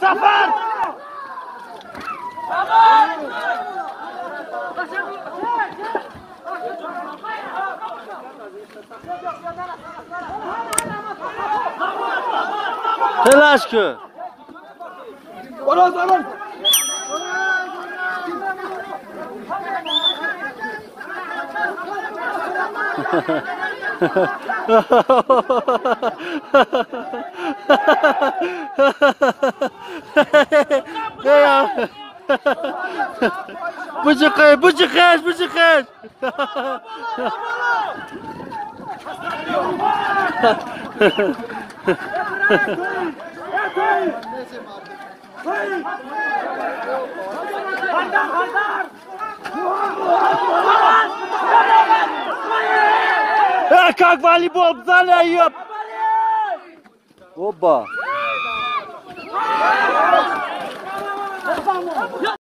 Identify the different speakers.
Speaker 1: Zafer! Telaş ki.
Speaker 2: Oran.
Speaker 1: Ya. Bu çıkış. Как волейбол в зале, ёп! Опа!